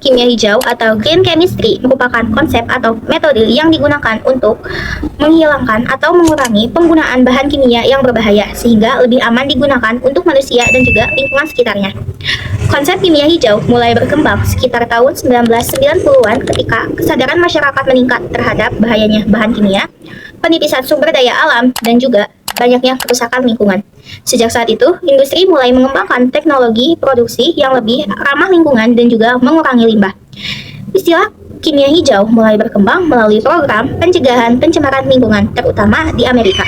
kimia hijau atau green chemistry merupakan konsep atau metode yang digunakan untuk menghilangkan atau mengurangi penggunaan bahan kimia yang berbahaya sehingga lebih aman digunakan untuk manusia dan juga lingkungan sekitarnya. Konsep kimia hijau mulai berkembang sekitar tahun 1990-an ketika kesadaran masyarakat meningkat terhadap bahayanya bahan kimia, penipisan sumber daya alam, dan juga banyaknya kerusakan lingkungan. Sejak saat itu, industri mulai mengembangkan teknologi produksi yang lebih ramah lingkungan dan juga mengurangi limbah. Istilah kimia hijau mulai berkembang melalui program pencegahan pencemaran lingkungan, terutama di Amerika.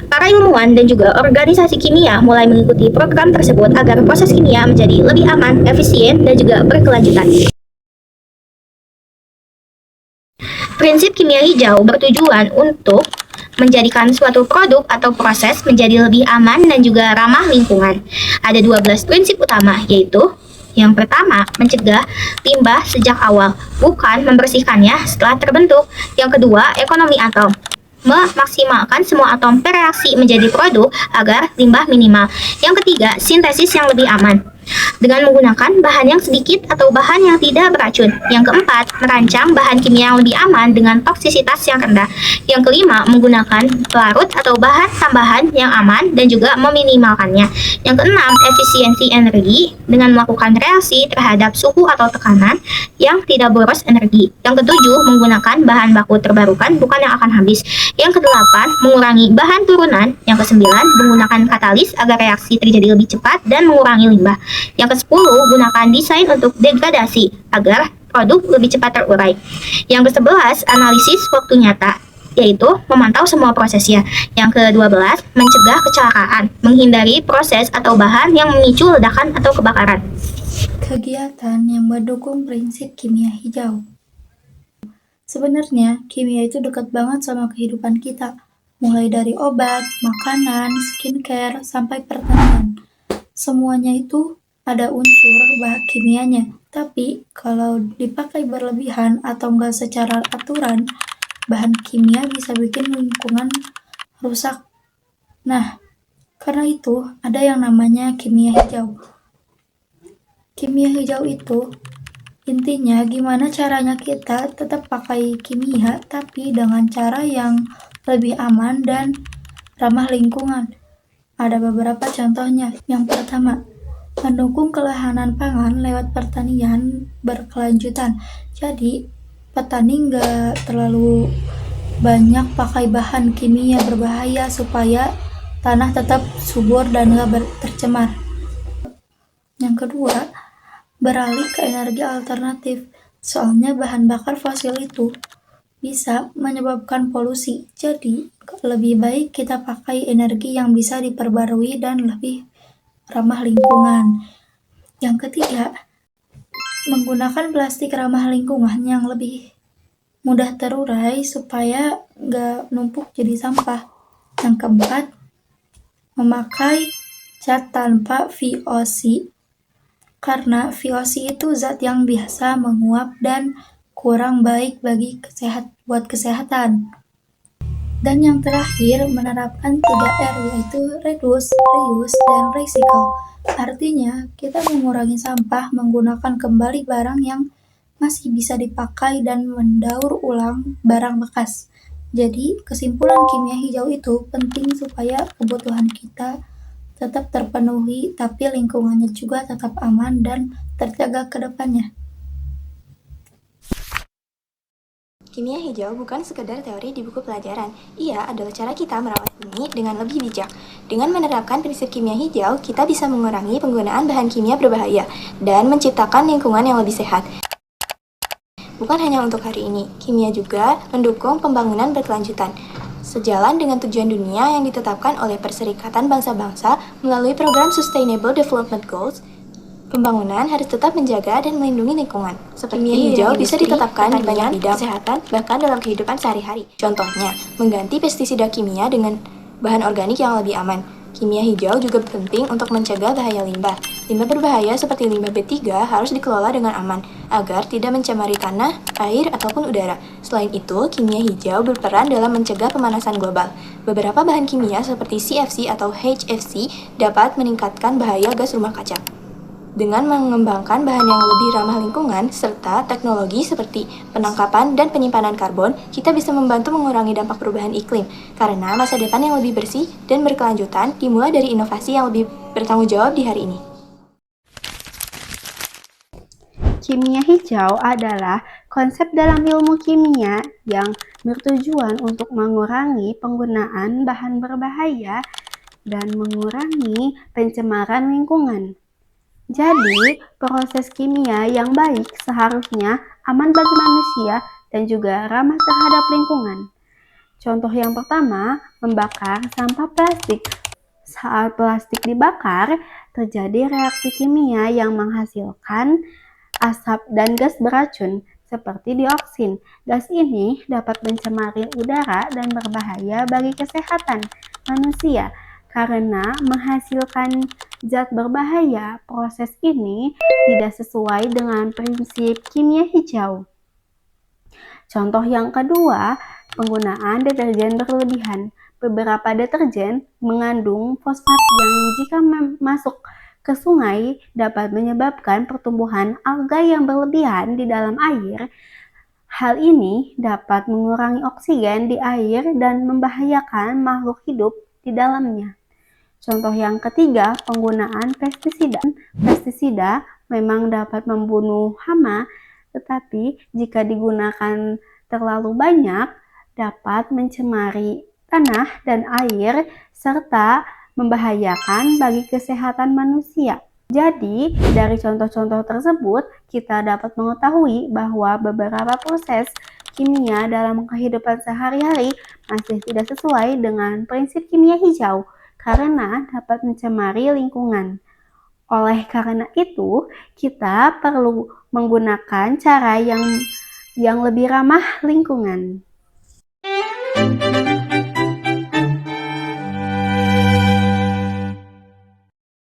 Para ilmuwan dan juga organisasi kimia mulai mengikuti program tersebut agar proses kimia menjadi lebih aman, efisien, dan juga berkelanjutan. Prinsip kimia hijau bertujuan untuk menjadikan suatu produk atau proses menjadi lebih aman dan juga ramah lingkungan. Ada 12 prinsip utama, yaitu yang pertama, mencegah limbah sejak awal, bukan membersihkannya setelah terbentuk. Yang kedua, ekonomi atom, memaksimalkan semua atom bereaksi menjadi produk agar limbah minimal. Yang ketiga, sintesis yang lebih aman, dengan menggunakan bahan yang sedikit atau bahan yang tidak beracun. Yang keempat, merancang bahan kimia yang lebih aman dengan toksisitas yang rendah. Yang kelima, menggunakan pelarut atau bahan tambahan yang aman dan juga meminimalkannya. Yang keenam, efisiensi energi dengan melakukan reaksi terhadap suhu atau tekanan yang tidak boros energi. Yang ketujuh, menggunakan bahan baku terbarukan bukan yang akan habis. Yang kedelapan, mengurangi bahan turunan. Yang kesembilan, menggunakan katalis agar reaksi terjadi lebih cepat dan mengurangi limbah. Yang ke-10, gunakan desain untuk degradasi agar produk lebih cepat terurai. Yang ke-11, analisis waktu nyata, yaitu memantau semua prosesnya. Yang ke-12, mencegah kecelakaan, menghindari proses atau bahan yang memicu ledakan atau kebakaran. Kegiatan yang mendukung prinsip kimia hijau. Sebenarnya, kimia itu dekat banget sama kehidupan kita, mulai dari obat, makanan, skincare, sampai pertanian. Semuanya itu ada unsur bahan kimianya, tapi kalau dipakai berlebihan atau enggak secara aturan, bahan kimia bisa bikin lingkungan rusak. Nah, karena itu ada yang namanya kimia hijau. Kimia hijau itu intinya gimana caranya kita tetap pakai kimia tapi dengan cara yang lebih aman dan ramah lingkungan. Ada beberapa contohnya. Yang pertama, mendukung ketahanan pangan lewat pertanian berkelanjutan. Jadi, petani nggak terlalu banyak pakai bahan kimia berbahaya supaya tanah tetap subur dan nggak tercemar. Yang kedua, beralih ke energi alternatif. Soalnya bahan bakar fosil itu bisa menyebabkan polusi. Jadi, lebih baik kita pakai energi yang bisa diperbarui dan lebih ramah lingkungan. Yang ketiga, menggunakan plastik ramah lingkungan yang lebih mudah terurai supaya nggak numpuk jadi sampah. Yang keempat, memakai cat tanpa VOC, karena VOC itu zat yang biasa menguap dan kurang baik bagi kesehatan. Dan yang terakhir, menerapkan 3R, yaitu reduce, reuse, dan recycle. Artinya, kita mengurangi sampah, menggunakan kembali barang yang masih bisa dipakai, dan mendaur ulang barang bekas. Jadi, kesimpulan kimia hijau itu penting supaya kebutuhan kita tetap terpenuhi, tapi lingkungannya juga tetap aman dan terjaga ke depannya. Kimia hijau bukan sekedar teori di buku pelajaran. Ia adalah cara kita merawat bumi dengan lebih bijak. Dengan menerapkan prinsip kimia hijau, kita bisa mengurangi penggunaan bahan kimia berbahaya dan menciptakan lingkungan yang lebih sehat. Bukan hanya untuk hari ini, kimia juga mendukung pembangunan berkelanjutan. Sejalan dengan tujuan dunia yang ditetapkan oleh Perserikatan Bangsa-Bangsa melalui program Sustainable Development Goals, pembangunan harus tetap menjaga dan melindungi lingkungan. Kimia hijau bisa ditetapkan di banyak bidang kesehatan, bahkan dalam kehidupan sehari-hari. Contohnya, mengganti pestisida kimia dengan bahan organik yang lebih aman. Kimia hijau juga penting untuk mencegah bahaya limbah. Limbah berbahaya seperti limbah B3 harus dikelola dengan aman, agar tidak mencemari tanah, air, ataupun udara. Selain itu, kimia hijau berperan dalam mencegah pemanasan global. Beberapa bahan kimia seperti CFC atau HFC dapat meningkatkan bahaya gas rumah kaca. Dengan mengembangkan bahan yang lebih ramah lingkungan serta teknologi seperti penangkapan dan penyimpanan karbon, kita bisa membantu mengurangi dampak perubahan iklim. Karena masa depan yang lebih bersih dan berkelanjutan dimulai dari inovasi yang lebih bertanggung jawab di hari ini. Kimia hijau adalah konsep dalam ilmu kimia yang bertujuan untuk mengurangi penggunaan bahan berbahaya dan mengurangi pencemaran lingkungan. Jadi, proses kimia yang baik seharusnya aman bagi manusia dan juga ramah terhadap lingkungan. Contoh yang pertama, membakar sampah plastik. Saat plastik dibakar, terjadi reaksi kimia yang menghasilkan asap dan gas beracun seperti dioksin. Gas ini dapat mencemari udara dan berbahaya bagi kesehatan manusia. Karena menghasilkan zat berbahaya, proses ini tidak sesuai dengan prinsip kimia hijau. Contoh yang kedua, penggunaan deterjen berlebihan. Beberapa deterjen mengandung fosfat yang jika masuk ke sungai dapat menyebabkan pertumbuhan alga yang berlebihan di dalam air. Hal ini dapat mengurangi oksigen di air dan membahayakan makhluk hidup di dalamnya. Contoh yang ketiga, penggunaan pestisida. Pestisida memang dapat membunuh hama, tetapi jika digunakan terlalu banyak, dapat mencemari tanah dan air, serta membahayakan bagi kesehatan manusia. Jadi, dari contoh-contoh tersebut, kita dapat mengetahui bahwa beberapa proses kimia dalam kehidupan sehari-hari masih tidak sesuai dengan prinsip kimia hijau, karena dapat mencemari lingkungan. Oleh karena itu, kita perlu menggunakan cara yang lebih ramah lingkungan.